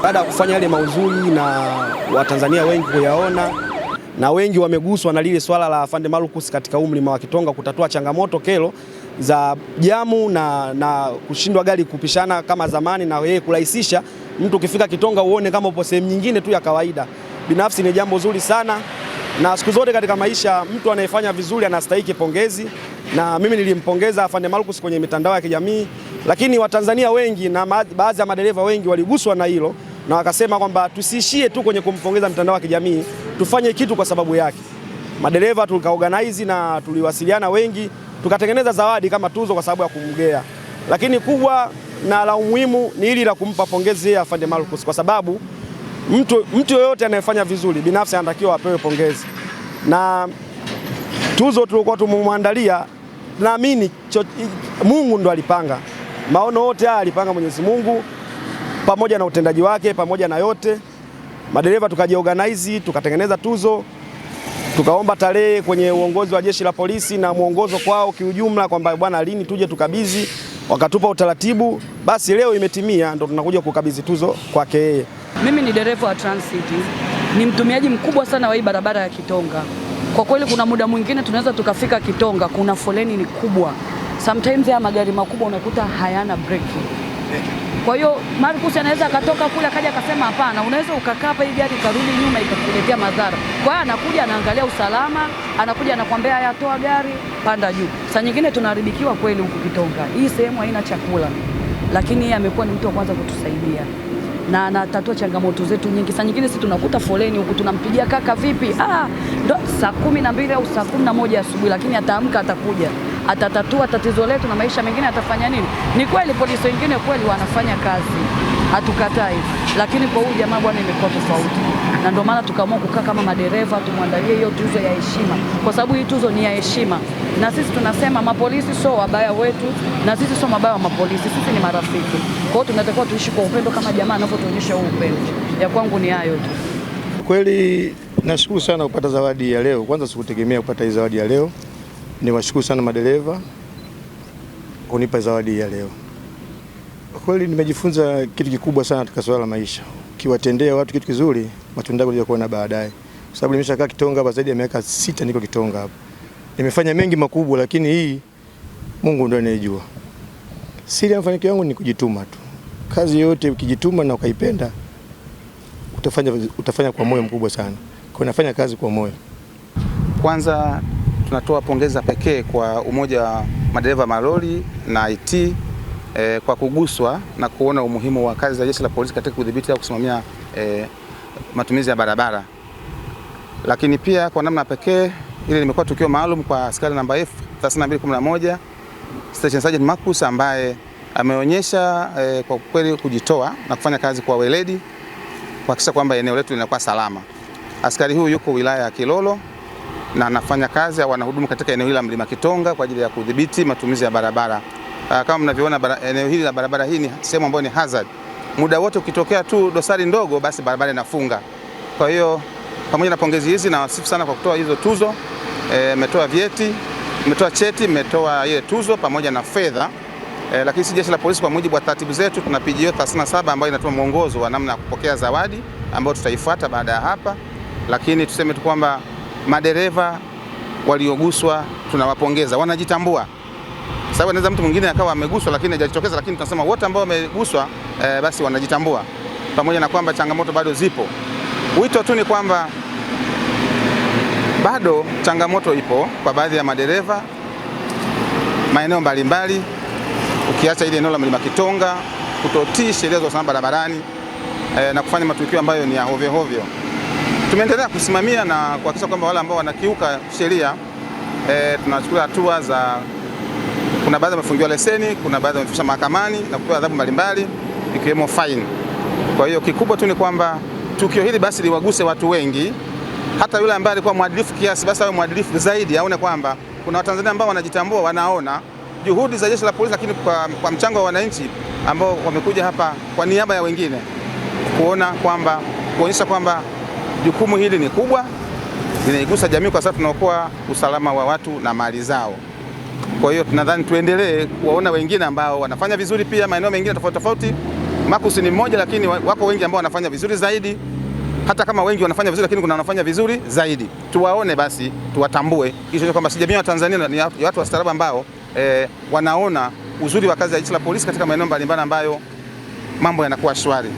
baada ya kufanya yale mauzuri na Watanzania wengi kuyaona na wengi wameguswa na lile swala la Afande Marcus katika huu mlima wa Kitonga kutatua changamoto kero za jamu na kushindwa gari kupishana kama zamani, na yeye kurahisisha mtu ukifika Kitonga uone kama upo sehemu nyingine tu ya kawaida. Binafsi ni jambo zuri sana, na siku zote katika maisha mtu anayefanya vizuri anastahili pongezi, na mimi nilimpongeza Afande Marcus kwenye mitandao ya kijamii, lakini Watanzania wengi na baadhi ya madereva wengi waliguswa na hilo na wakasema kwamba tusiishie tu kwenye kumpongeza mitandao ya kijamii, tufanye kitu kwa sababu yake. Madereva tukaorganize na tuliwasiliana wengi, tukatengeneza zawadi kama tuzo kwa sababu ya kumgea, lakini kubwa na la umuhimu ni hili la kumpa pongezi ya Afande Marcus, kwa sababu mtu yoyote anayefanya vizuri binafsi anatakiwa apewe pongezi, na tuzo tulikuwa tumemwandalia, naamini Mungu ndo alipanga maono yote haya, alipanga Mwenyezi Mungu pamoja na utendaji wake, pamoja na yote madereva tukajiorganize, tukatengeneza tuzo, tukaomba tarehe kwenye uongozi wa jeshi la polisi na muongozo kwao kiujumla kwamba bwana lini tuje tukabidhi, wakatupa utaratibu, basi leo imetimia, ndo tunakuja kukabidhi tuzo kwake yeye. Mimi ni dereva wa Transit, ni mtumiaji mkubwa sana wa hii barabara ya Kitonga. Kwa kweli kuna muda mwingine tunaweza tukafika Kitonga kuna foleni ni kubwa, sometimes ya magari makubwa unakuta hayana breki. Kwa hiyo Marcus anaweza akatoka kule akaja akasema hapana, unaweza ukakaa hapa hii gari karudi nyuma ikakuletea madhara. Kwa hiyo anakuja anaangalia usalama, anakuja anakuambia haya toa gari, panda juu. Saa nyingine tunaharibikiwa kweli huku Kitonga. Hii sehemu haina chakula, lakini yeye amekuwa ni mtu wa kwanza kutusaidia na anatatua changamoto zetu nyingi. Saa nyingine sisi tunakuta foleni huku, tunampigia kaka vipi? Ndo saa 12 au saa 11 asubuhi, lakini ataamka, atakuja, atatatua tatizo letu na maisha mengine atafanya nini. Ni kweli polisi wengine kweli wanafanya kazi, hatukatai, lakini kwa huyu jamaa bwana imekuwa tofauti, na ndio maana tukaamua kukaa kama madereva tumwandalie hiyo tuzo ya heshima, kwa sababu hii tuzo ni ya heshima, na sisi tunasema mapolisi sio wabaya wetu na sisi sio mabaya wa mapolisi, sisi ni marafiki. Kwa hiyo tunatakiwa tuishi kwa upendo kama jamaa anavyotuonyesha huu upendo. Ya kwangu ni hayo tu. Kweli nashukuru sana kupata zawadi ya leo. Kwanza sikutegemea kupata hii zawadi ya leo. Niwashukuru sana madereva kunipa zawadi ya leo. Kweli nimejifunza kitu kikubwa sana katika swala la maisha. Ukiwatendea watu kitu kizuri, matunda yako kuona baadaye. Kwa sababu nimeshakaa Kitonga hapa zaidi ya miaka 6 niko Kitonga hapa. Nimefanya mengi makubwa, lakini hii Mungu ndiye anayejua. Siri ya mafanikio yangu ni kujituma tu. Kazi yote ukijituma na ukaipenda utafanya kwa moyo mkubwa sana. Kwa nafanya kazi kwa moyo. Kwanza tunatoa pongeza pekee kwa umoja wa madereva malori na IT kwa kuguswa na kuona umuhimu wa kazi za jeshi la polisi katika kudhibiti au kusimamia matumizi ya barabara. Lakini pia kwa namna pekee ile limekuwa tukio maalum kwa askari namba F3211 Station Sergeant Marcus ambaye ameonyesha kwa kweli kujitoa na kufanya kazi kwa weledi kuhakikisha kwamba eneo letu linakuwa salama. Askari huyu yuko wilaya ya Kilolo na anafanya kazi au anahudumu katika eneo hili la Mlima Kitonga kwa ajili ya kudhibiti matumizi ya barabara. Kama mnavyoona eneo hili la barabara hii ni sehemu ambayo ni hazard. Muda wote ukitokea tu dosari ndogo basi barabara inafunga. Kwa hiyo pamoja na pongezi hizi na wasifu sana kwa kutoa hizo tuzo, mmetoa vyeti, mmetoa cheti, mmetoa ile tuzo pamoja na fedha. Lakini si jeshi la polisi kwa mujibu wa taratibu zetu tuna PGO 37 ambayo inatoa mwongozo wa namna ya kupokea zawadi ambayo tutaifuata baada ya hapa. Lakini tuseme tu kwamba madereva walioguswa tunawapongeza, wanajitambua. Sababu anaweza mtu mwingine akawa ameguswa lakini hajajitokeza, lakini tunasema wote ambao wameguswa basi wanajitambua. Pamoja na kwamba changamoto bado zipo. Wito tu ni kwamba bado changamoto ipo kwa baadhi ya madereva maeneo mbalimbali, ukiacha ile eneo la Mlima Kitonga kutotii sheria za usalama barabarani na kufanya matukio ambayo ni ya hovyo hovyo. Tumeendelea kusimamia na kuhakikisha kwamba wale ambao wanakiuka sheria tunachukua hatua za, kuna baadhi wamefungiwa leseni, kuna baadhi wamefikishwa mahakamani na kupewa adhabu mbalimbali ikiwemo fine. Kwa hiyo kikubwa tu ni kwamba tukio hili basi liwaguse watu wengi, hata yule ambaye alikuwa mwadilifu kiasi basi awe mwadilifu zaidi, aone kwamba kuna Watanzania ambao wanajitambua, wanaona juhudi za jeshi la polisi, lakini kwa mchango wa wananchi ambao wamekuja hapa kwa niaba ya wengine, kuonyesha kwamba jukumu hili ni kubwa, linaigusa jamii kwa sababu tunaokoa usalama wa watu na mali zao. Kwa hiyo tunadhani tuendelee kuwaona wengine ambao wanafanya vizuri pia maeneo mengine tofauti tofauti, Marcus ni mmoja, lakini wako wengi ambao wanafanya vizuri zaidi. Hata kama wengi wanafanya vizuri, lakini kuna wanafanya vizuri zaidi. Tuwaone basi, tuwatambue, ili kwamba jamii ya Tanzania ni watu wastaarabu ambao wanaona uzuri wa kazi ya jeshi la polisi katika maeneo mbalimbali ambayo mambo yanakuwa shwari.